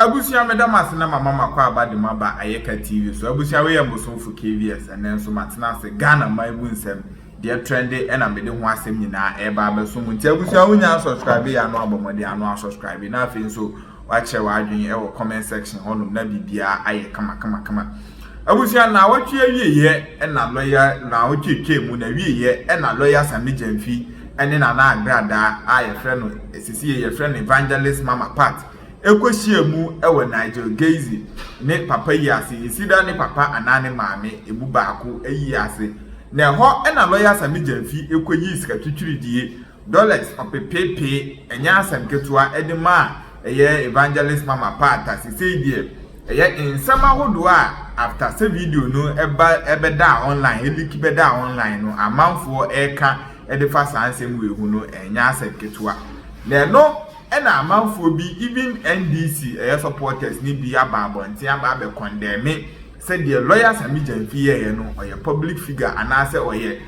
Abusia medam ase na mama kwa aba de maba ayeka TV so abusia we yemboso fu KVS enen so matena ase Ghana maibu nsem de trendy ena mede ho asem nyina eba abeso mu nti abusia wonya subscribe ya no abomode ano subscribe na afi nso wa che wa adwen e wo comment section honum na bibia aye kama abusia na watwe awieye ena lawyer na otwetwe mu na wieye ena lawyer Sammy Gyamfi ene na agrada aye frɛ no esisi ye frɛ no evangelist mama part ekoshie mu ewe Nigel Gezi ne papa yi ase isida ne papa anane maame ebu baako eyi ase na ho ena lawyer Sammy Gyamfi ekoyi sika twitwiridie dollars opepepe enya asem ketua edema eye evangelist mama part asise die eye insama hodo a after se video no ebeda online eliki beda online no amanfo eka edefa sansem wehu no enya asem ketua na no ena amanfo bi even NDC supporters ni bi ababonti ababe condemn said the lawyer Sammy Gyamfi ye no oye public figure anase oye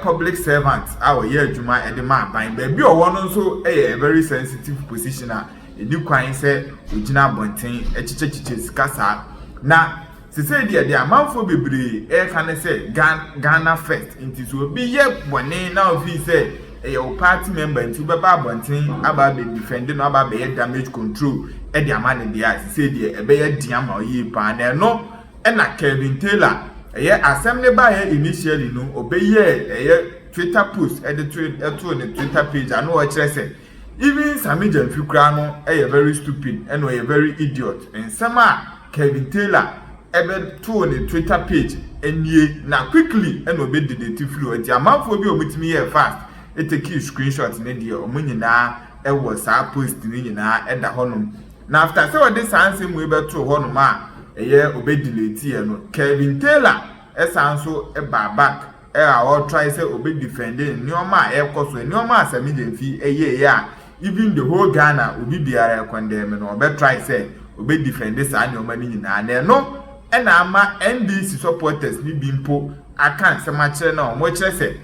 public servant oye adwuma edema ban ba bi owo no nso a very sensitive position a edi kwan se ogina bonten echichechiche sikasa na se say the amanfo bebre ka ne say Ghana first inti so bi ye bone na ofi say your party member into baba bonten aba be defend no aba be damage control e di amane dia say die e be ye dia ma oyi pa na no e na Kevin Taylor ye assembly ba ye initially no obeye ye Twitter post e the Twitter page and no kire say even Sammy Gyamfi kra no e very stupid and we very idiot and sama Kevin Taylor e be to on the Twitter page enie na quickly and obe delete flow e amanfo bi omutimi ye fast e take screenshot ne dia omunyina e wo sa post ni nyina e da honum na after say we dey sanse mu e be to honum a eye obe delete ye no Kevin Taylor e sanso e ba back e a o try say obe defending nioma e koso nioma Sammy Gyamfi eye ya even the whole Ghana obi biara condemn no obe try say obe defend sa nioma ni nyina na no e na ama NDC supporters ni bimpo akan se ma kire na o mo kire say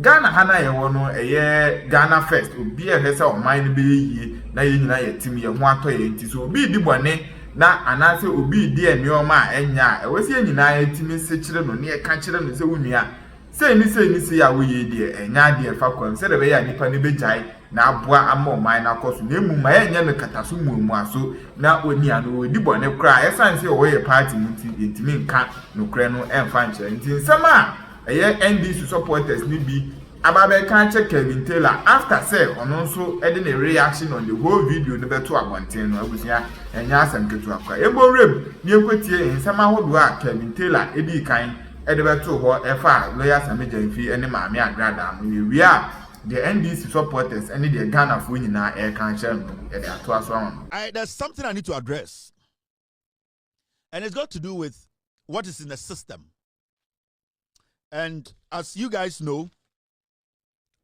Ghana hana ye wono eye Ghana first obi e hese o man be yie na ye nyina ye tim ye ho ato ye nti so obi di bone na anase obi di enioma enya e wesi nyina ye tim se kire no ne e ka kire no se wunua sei ni ya wo ye di enya di e fa kwam se de be ya nipa ne bejai na aboa ama o man na koso na emu ma ye nya ne kataso muamu aso na oni ano odi bone kra e san se o ye party muti ntimi nka no kra no emfa nkire nti nsema NDC supporters ni bi ababe kan check Kevin Taylor after say ono nso e dey reaction on the whole video no beto abonten no abusia enya asem ketu akwa ebo rem ni ekwetie nsema hodo a Kevin Taylor edi kan e dey beto ho e fa lawyer Sammy Gyamfi ene maame agrada am we are the NDC supporters and the Ghana fo nyina e kan share no e dey ato aso am. There's something I need to address, and it's got to do with what is in the system. And as you guys know,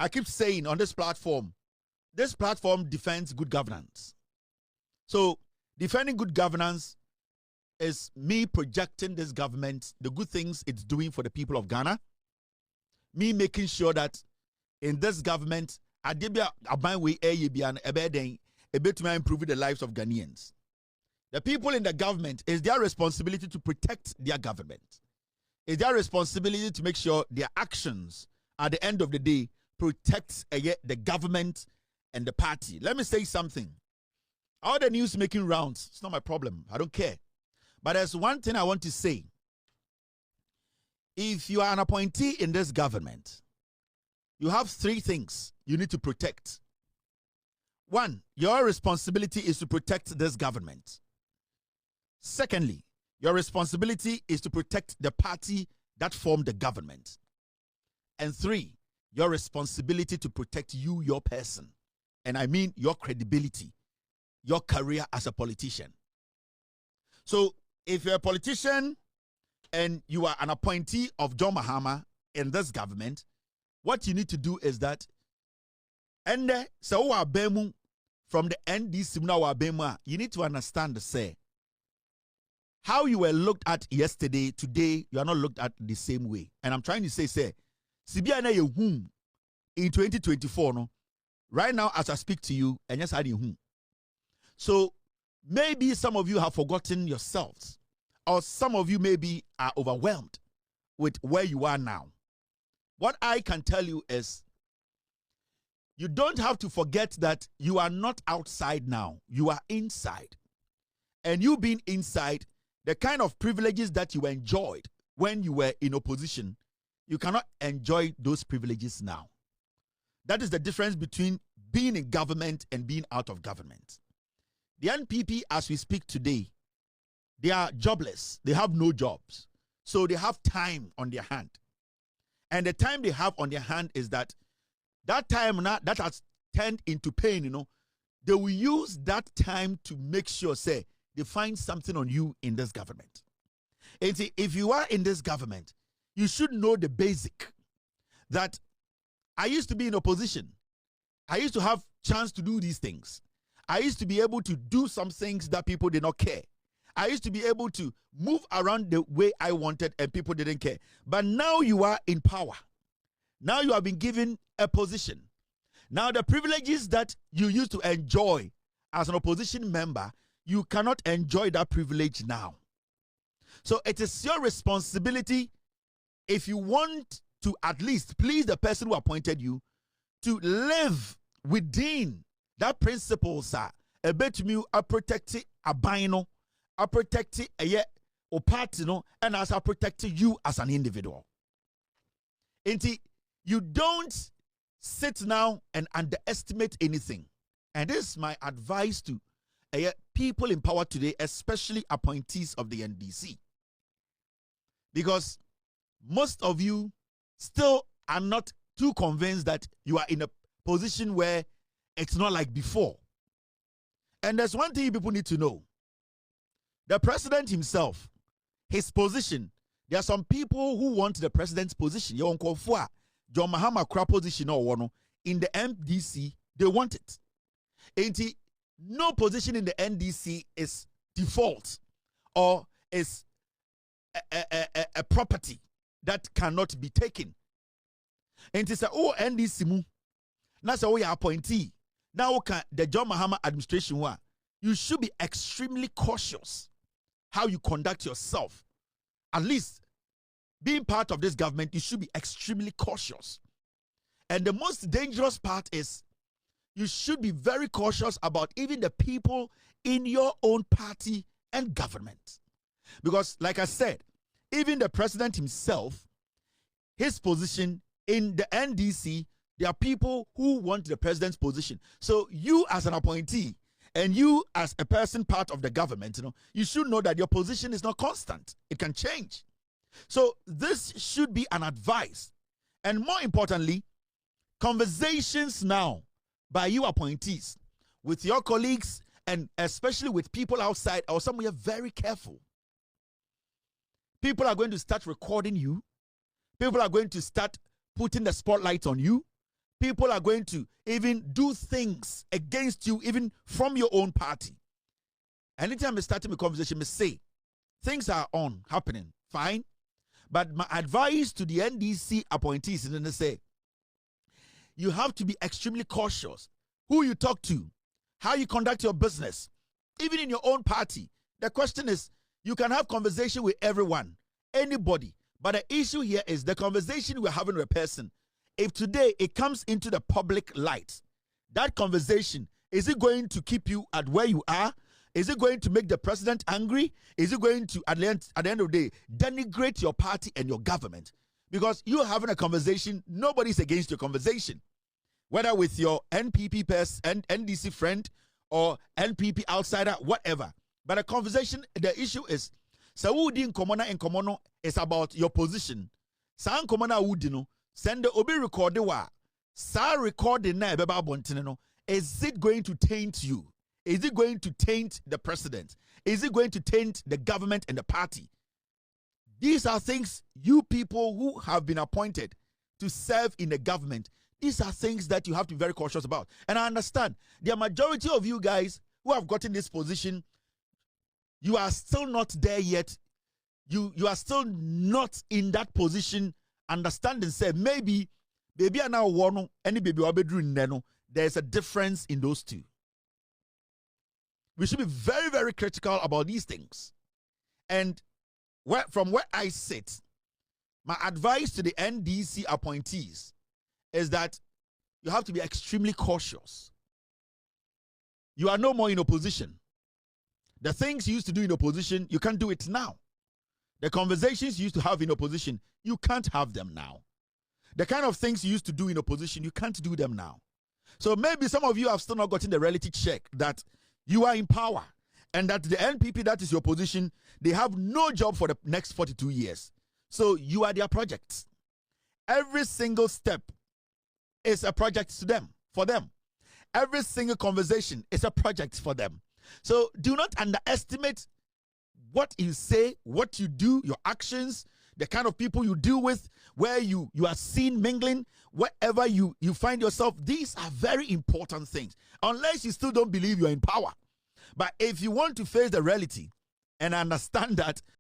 I keep saying on this platform defends good governance. So defending good governance is me projecting this government, the good things it's doing for the people of Ghana, me making sure that in this government, I did improving the lives of Ghanaians. The people in the government, is their responsibility to protect their government. It's their responsibility to make sure their actions at the end of the day protects the government and the party. Let me say something. All the news making rounds, it's not my problem. I don't care. But there's one thing I want to say. If you are an appointee in this government, you have three things you need to protect. One, your responsibility is to protect this government. Secondly, your responsibility is to protect the party that formed the government. And three, your responsibility to protect you, your person. And I mean your credibility, your career as a politician. So if you're a politician and you are an appointee of John Mahama in this government, what you need to do is that, and so from the NDC, you need to understand the say. How you were looked at yesterday, today, you are not looked at the same way. And I'm trying to say, Sibiana in 2024, no, right now as I speak to you, and yes, I didn't. So maybe some of you have forgotten yourselves, or some of you maybe are overwhelmed with where you are now. What I can tell you is, you don't have to forget that you are not outside now. You are inside. And you being inside, the kind of privileges that you enjoyed when you were in opposition, you cannot enjoy those privileges now. That is the difference between being in government and being out of government. The NPP, as we speak today, they are jobless. They have no jobs. So they have time on their hand. And the time they have on their hand is that time now that has turned into pain, they will use that time to make sure, say, they find something on you in this government. And see, if you are in this government, you should know the basic that I used to be in opposition. I used to have chance to do these things. I used to be able to do some things that people did not care. I used to be able to move around the way I wanted and people didn't care. But now you are in power. Now you have been given a position. Now the privileges that you used to enjoy as an opposition member, you cannot enjoy that privilege now. So it is your responsibility, if you want to at least please the person who appointed you, to live within that principles are a bit me a protect a bino, a protect a or party, and as I protect you as an individual. Inti, you don't sit now and underestimate anything. And this is my advice to people in power today, especially appointees of the NDC. Because most of you still are not too convinced that you are in a position where it's not like before. And there's one thing people need to know. The president himself, his position, there are some people who want the president's position. John Mahama Kra position or one in the NDC, they want it. And no position in the NDC is default or is a property that cannot be taken. And it's oh NDC mu. Now so you appointee. Now the John Mahama administration you should be extremely cautious how you conduct yourself. At least being part of this government, you should be extremely cautious. And the most dangerous part is you should be very cautious about even the people in your own party and government. Because like I said, even the president himself, his position in the NDC, there are people who want the president's position. So you as an appointee and you as a person part of the government, you should know that your position is not constant. It can change. So this should be an advice. And more importantly, conversations now by you appointees with your colleagues and especially with people outside or somewhere, very careful. People are going to start recording you. People are going to start putting the spotlight on you. People are going to even do things against you, even from your own party. Anytime I start a conversation, I say, things are happening, fine. But my advice to the NDC appointees is to say, you have to be extremely cautious. Who you talk to, how you conduct your business, even in your own party. The question is, you can have conversation with everyone, anybody. But the issue here is the conversation we're having with a person. If today it comes into the public light, that conversation, is it going to keep you at where you are? Is it going to make the president angry? Is it going to, at the end of the day, denigrate your party and your government? Because you're having a conversation, nobody's against your conversation. Whether with your NPP person, NDC friend, or NPP outsider, whatever. But a conversation, the issue is, Saudi in Komona and Komono is about your position. San Komona Udino, send the Obi record wa. Sa recording na ebeba bontineno. Is it going to taint you? Is it going to taint the president? Is it going to taint the government and the party? These are things you people who have been appointed to serve in the government, these are things that you have to be very cautious about. And I understand the majority of you guys who have gotten this position, you are still not there yet. You are still not in that position. Understand and say, maybe I now one any baby or bedroom neno. There's a difference in those two. We should be very, very critical about these things. And from where I sit, my advice to the NDC appointees is that you have to be extremely cautious. You are no more in opposition. The things you used to do in opposition, you can't do it now. The conversations you used to have in opposition, you can't have them now. The kind of things you used to do in opposition, you can't do them now. So maybe some of you have still not gotten the reality check that you are in power and that the NPP, that is your position, they have no job for the next 42 years. So you are their project. Every single step is a project to them, for them. Every single conversation is a project for them. So do not underestimate what you say, what you do, your actions, the kind of people you deal with, where you are seen mingling, wherever you find yourself. These are very important things, unless you still don't believe you're in power. But if you want to face the reality and understand that